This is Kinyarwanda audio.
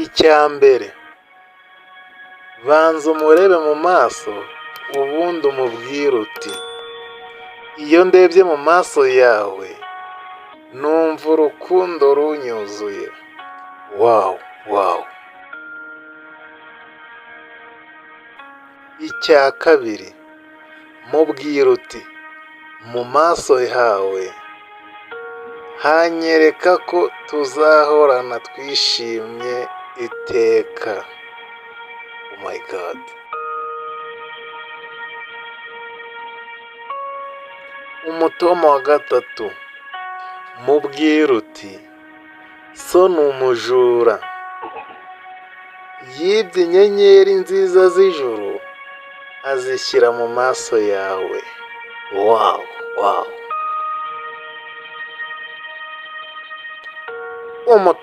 Icya mbere, banza umurebe mu maso ubundi umubwire uti iyo ndebye mu maso yawe numva urukundo runyuzuye, wawu wawu. Icya kabiri, mubwire uti mu maso hawe hanyereka ko tuzahorana twishimye iteka. Oh my God. Umutoma wa gatatu, mubwire uti so ni umujura, yibye inyenyeri nziza z'ijuru azishyira mu maso yawe. Wawu wawu.